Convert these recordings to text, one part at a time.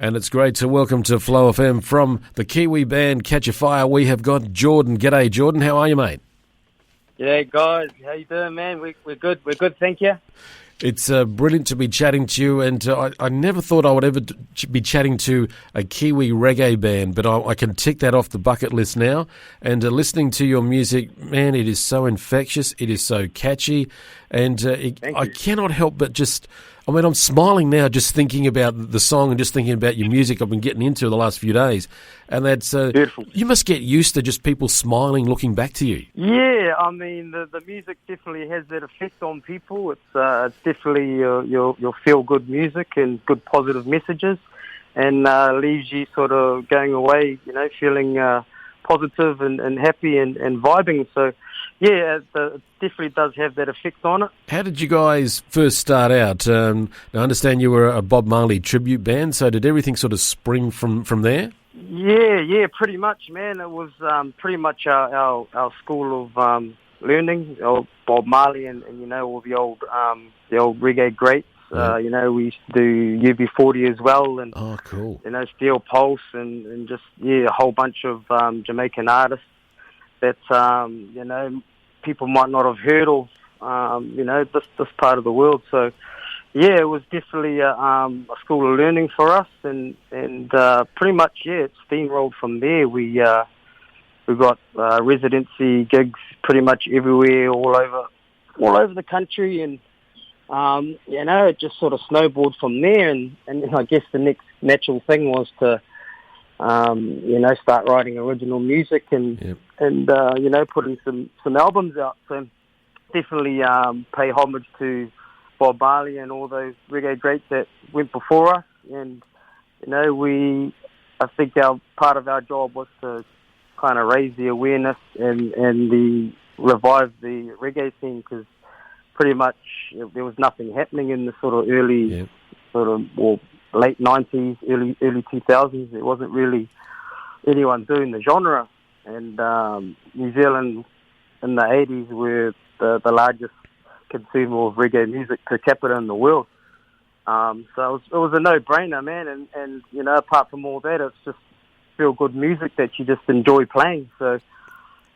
And it's great to welcome to Flow FM from the Kiwi band Katchafire. We have got Jordan. G'day, Jordan. How are you, mate? Yeah, guys. How you doing, man? We're good. We're good, thank you. It's brilliant to be chatting to you, and I never thought I would ever be chatting to a Kiwi reggae band, but I can tick that off the bucket list now. And listening to your music, man, it is so infectious, it is so catchy, and I cannot help but I'm smiling now just thinking about the song and just thinking about your music I've been getting into the last few days. And that's beautiful. You must get used to just people smiling, looking back to you. Yeah, I mean, the music definitely has that effect on people. It's definitely your feel-good music and good positive messages, and leaves you sort of going away, feeling positive and happy and vibing. So, yeah, it definitely does have that effect on it. How did you guys first start out? Now, I understand you were a Bob Marley tribute band, so did everything sort of spring from there? Yeah, pretty much, man. It was pretty much our school of learning, Bob Marley and all the old reggae greats. Yeah. We used to do UB40 as well, and oh, cool. Steel Pulse and just a whole bunch of Jamaican artists that people might not have heard of, this part of the world. So, yeah, it was definitely a school of learning for us, and pretty much, it steamrolled from there. We got residency gigs pretty much everywhere, all over the country, and it just sort of snowballed from there. And I guess the next natural thing was to start writing original music and putting some albums out. So definitely pay homage to Bob Marley and all those reggae greats that went before us. And I think part of our job was to kind of raise the awareness and revive the reggae scene, because pretty much there was nothing happening in the sort of early late 90s, early 2000s. There wasn't really anyone doing the genre, and New Zealand in the 80s were the largest consumer of reggae music per capita in the world. So it was a no-brainer, man, and apart from all that, it's just feel-good music that you just enjoy playing. So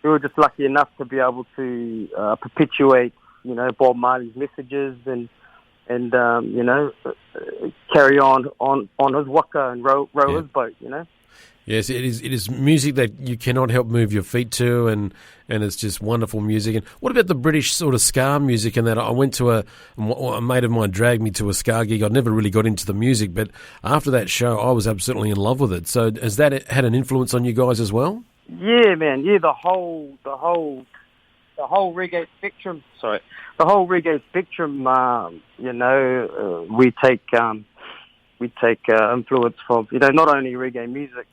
we were just lucky enough to be able to perpetuate Bob Marley's messages and carry on his waka and row his boat, Yes, it is music that you cannot help move your feet to, and it's just wonderful music. And what about the British sort of ska music and that? I went to a mate of mine dragged me to a ska gig. I never really got into the music, but after that show, I was absolutely in love with it. So has that had an influence on you guys as well? Yeah, man. Yeah, the whole reggae spectrum. Sorry, the whole reggae spectrum. We take influence from not only reggae music,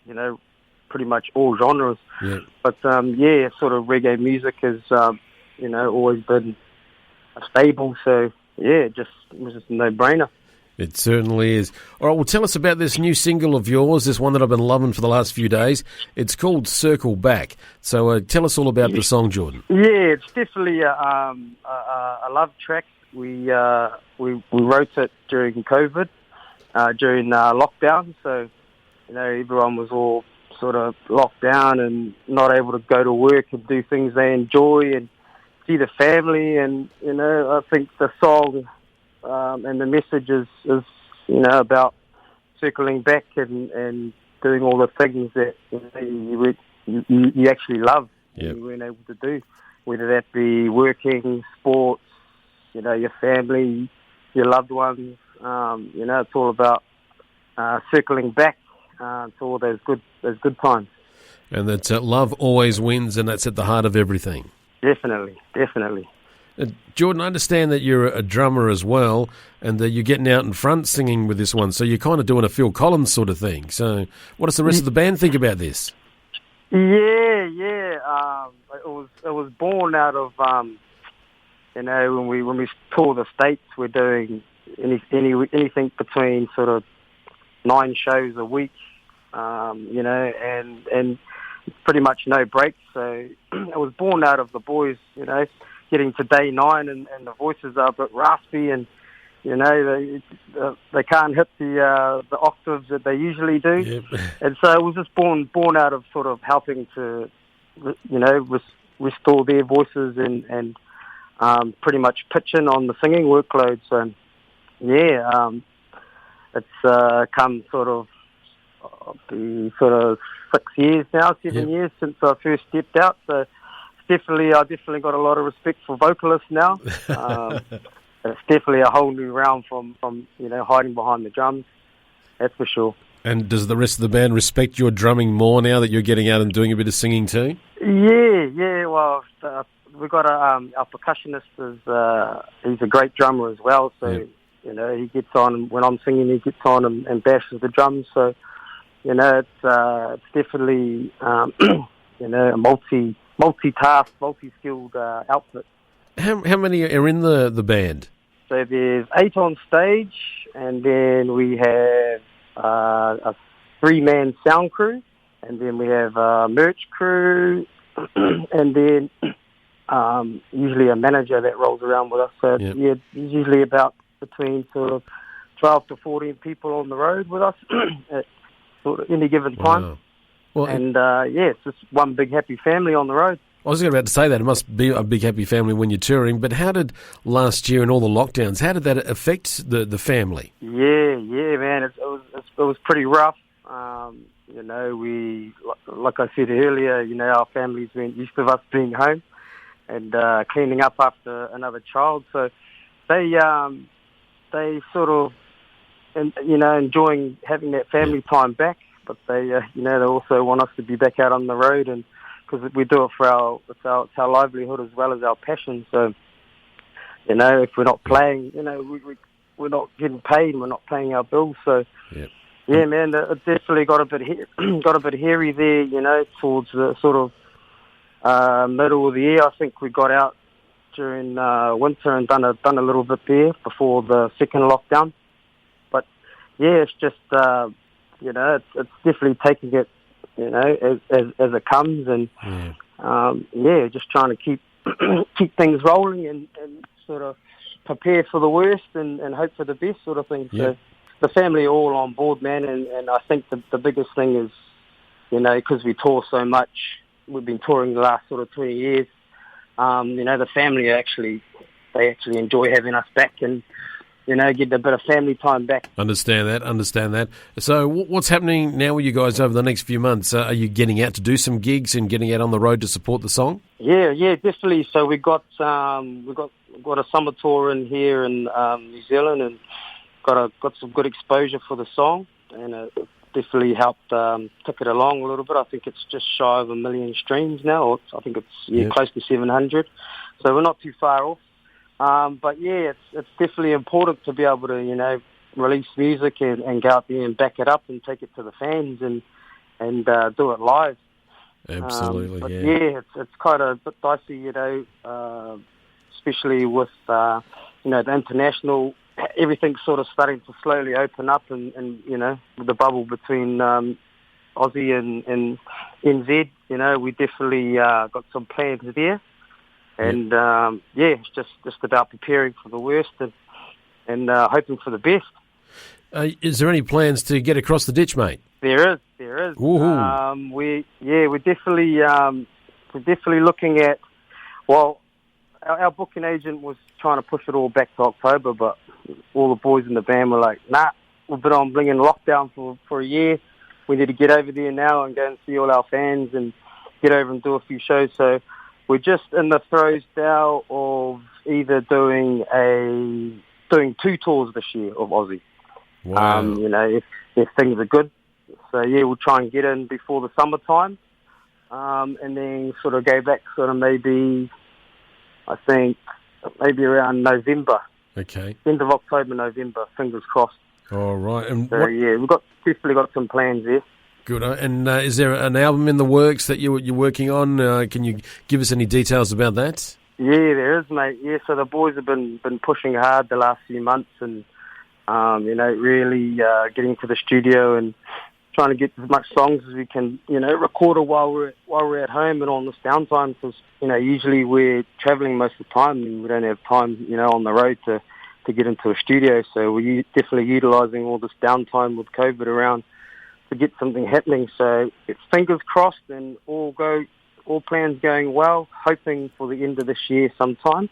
pretty much all genres. Yeah. But sort of reggae music has always been a staple. So it was just a no-brainer. It certainly is. All right, well, tell us about this new single of yours, this one that I've been loving for the last few days. It's called Circle Back. So tell us all about the song, Jordan. Yeah, it's definitely a love track. We wrote it during COVID, during lockdown. So, everyone was all sort of locked down and not able to go to work and do things they enjoy and see the family. And, I think the song and the message is about circling back and doing all the things that you actually love. Yep. And you weren't able to do, whether that be working, sports, your family, your loved ones. It's all about circling back to all those good times. And that love always wins, and that's at the heart of everything. Definitely. Jordan, I understand that you're a drummer as well, and that you're getting out in front singing with this one, so you're kind of doing a Phil Collins sort of thing. So what does the rest of the band think about this? Yeah. It was born out of, when we tour the States, we're doing anything between sort of 9 shows a week, and pretty much no breaks. So it was born out of the boys, getting to day 9 and the voices are a bit raspy and You know, they can't hit the octaves that they usually do, Yep. and so it was just born out of sort of helping to, you know, restore their voices and pretty much pitch in on the singing workload. So yeah, it's come sort of 6 years now, 7 years since I first stepped out. So I definitely got a lot of respect for vocalists now. It's definitely a whole new realm from you know, hiding behind the drums. That's for sure. And does the rest of the band respect your drumming more now that you're getting out and doing a bit of singing too? Yeah. Well, we've got our percussionist he's a great drummer as well. So you know, he gets on when I'm singing. He gets on and bashes the drums. So you know, it's definitely you know, a multi-task, multi-skilled outfit. How many are in the band? So there's 8 on stage, and then we have a 3-man sound crew, and then we have a merch crew, and then usually a manager that rolls around with us. So yeah, there's usually about between sort of 12 to 14 people on the road with us at sort of any given time. Wow. Well, and yeah, it's just one big happy family on the road. I was about to say that. It must be a big happy family when you're touring, but how did last year and all the lockdowns, how did that affect the family? Yeah, man, it was pretty rough. You know, like I said earlier, you know, our families weren't used to us being home and cleaning up after another child. So they sort of, you know, enjoying having that family time back, but they, you know, they also want us to be back out on the road, and because we do it for it's our livelihood as well as our passion. So, you know, if we're not playing, you know, we're not getting paid, we're not paying our bills. So, yeah, man, it definitely got a bit hairy there. You know, towards the sort of middle of the year. I think we got out during winter and done a little bit there before the second lockdown. But yeah, it's just you know, it's definitely taking it, you know, as it comes, and yeah, just trying to keep things rolling and sort of prepare for the worst and hope for the best sort of thing. So the family are all on board, man, and I think the biggest thing is, you know, because we tour so much, we've been touring the last sort of 20 years, you know, the family actually enjoy having us back and, you know, getting a bit of family time back. Understand that. So what's happening now with you guys over the next few months? Are you getting out to do some gigs and getting out on the road to support the song? Yeah, definitely. So we got a summer tour in here in New Zealand, and got some good exposure for the song, and it definitely helped tick it along a little bit. I think it's just shy of 1 million streams now. I think it's close to 700. So we're not too far off. But yeah, it's definitely important to be able to, you know, release music and go out there and back it up and take it to the fans and do it live. Absolutely, but yeah, it's kind of a bit dicey, you know, especially with, you know, the international, everything's sort of starting to slowly open up and you know, the bubble between Aussie and NZ, you know, we definitely got some plans there. And yeah, it's just about preparing for the worst and hoping for the best. Is there any plans to get across the ditch, mate? There is. We're definitely looking at. Well, our booking agent was trying to push it all back to October, but all the boys in the band were like, "Nah, we've been on bringing lockdown for a year. We need to get over there now and go and see all our fans and get over and do a few shows." So we're just in the throes now of either doing 2 tours this year of Aussie. Wow. You know, if things are good. So yeah, we'll try and get in before the summertime, and then sort of go back sort of maybe around November. Okay. End of October, November, fingers crossed. All right. And so yeah, we've definitely got some plans there. Good. And is there an album in the works that you're working on? Can you give us any details about that? Yeah, there is, mate. Yeah, so the boys have been pushing hard the last few months, and you know, really getting to the studio and trying to get as much songs as we can, you know, record it while we're at home and on this downtime, because, you know, usually we're travelling most of the time and we don't have time, you know, on the road to to get into a studio. So we're definitely utilising all this downtime with COVID around to get something happening. So it's fingers crossed and all plans going well, hoping for the end of this year sometime.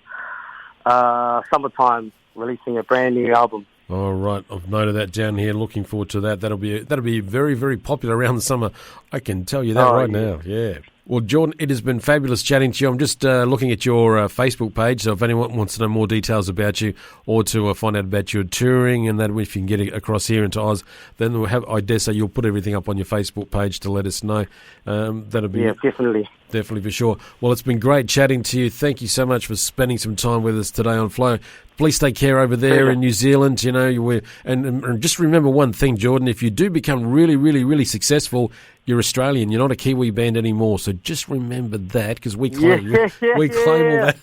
Summertime, releasing a brand new album. All right, I've noted that down here. Looking forward to that. That'll be very, very popular around the summer. I can tell you that now. Yeah. Well, Jordan, it has been fabulous chatting to you. I'm just looking at your Facebook page, so if anyone wants to know more details about you or to find out about your touring and that, if you can get it across here into Oz, then I dare say you'll put everything up on your Facebook page to let us know. That'll be definitely. Definitely, for sure. Well, it's been great chatting to you. Thank you so much for spending some time with us today on Flow. Please take care over there in New Zealand. You know, and just remember one thing, Jordan. If you do become really, really, really successful, you're Australian. You're not a Kiwi band anymore. So just remember that, because we claim all that.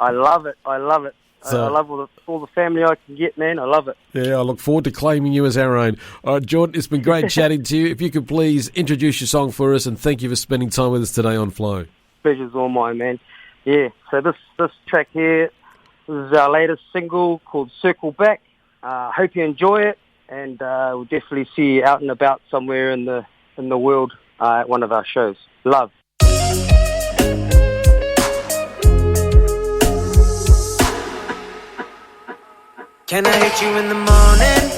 I love it. I love it. So, I love all the family I can get, man. I love it. Yeah, I look forward to claiming you as our own. All right, Jordan, it's been great chatting to you. If you could please introduce your song for us, and thank you for spending time with us today on Flow. Pleasure's all mine, man. Yeah, so this track here is our latest single called Circle Back. Hope you enjoy it, and we'll definitely see you out and about somewhere in the world at one of our shows. Love. Can I hit you in the morning?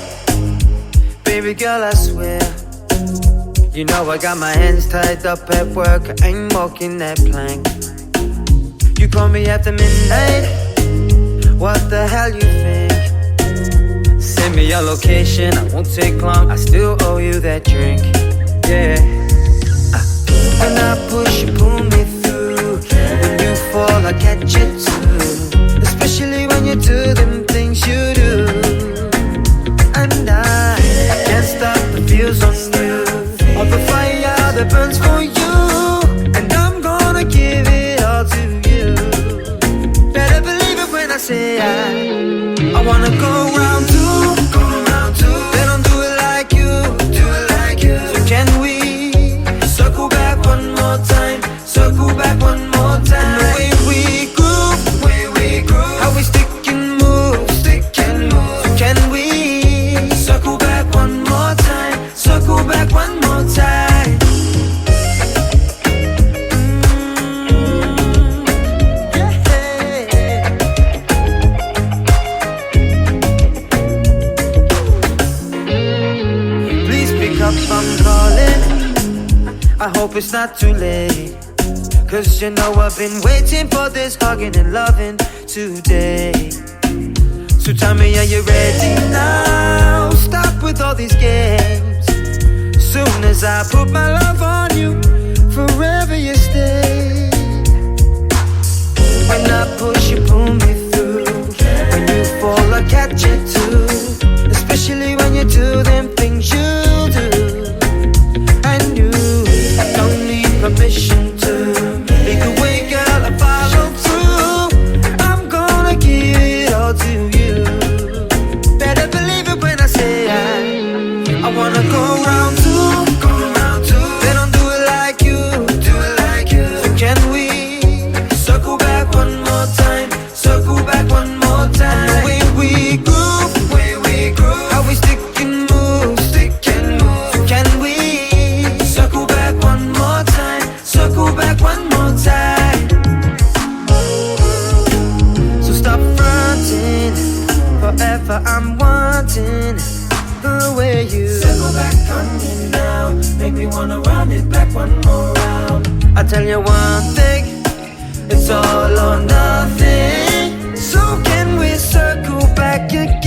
Baby girl, I swear. You know I got my hands tied up at work, I ain't walking that plank. You call me after midnight, what the hell you think? Send me your location, I won't take long, I still owe you that drink. Yeah. When I push you, pull me through. When you fall, I catch you too. Especially when you do them things you do. And I can't stop the feels on you, of the fire that burns for you. And I'm gonna give it all to you. Better believe it when I say I wanna go round two. They don't do it like you. So can we circle back one more time? Circle back one more time. The way we groove, how we stick and move. So can we circle back one more time? Circle back one more time. Please pick up, I'm calling. I hope it's not too late, 'cause you know I've been waiting for this hugging and loving today. So tell me, are you ready now? Stop with all these games. Soon as I put my love on you, forever you stay. When I push you, pull me through. When you fall, I catch you too. Especially when you do them things you do. And you don't need permission to make the way, girl, I follow through. I'm gonna give it all to you. Better believe it when I say I wanna go round two. They don't do it like you. So can we circle back one more time? Circle back one more time. The way we groove, how we stick and move. So can we circle back one more time? Circle back one more time. So stop fronting, forever I'm wanting the way you circle back on me now. Make me wanna run it back one more round. I tell you one thing, it's all or nothing. So can we circle back again?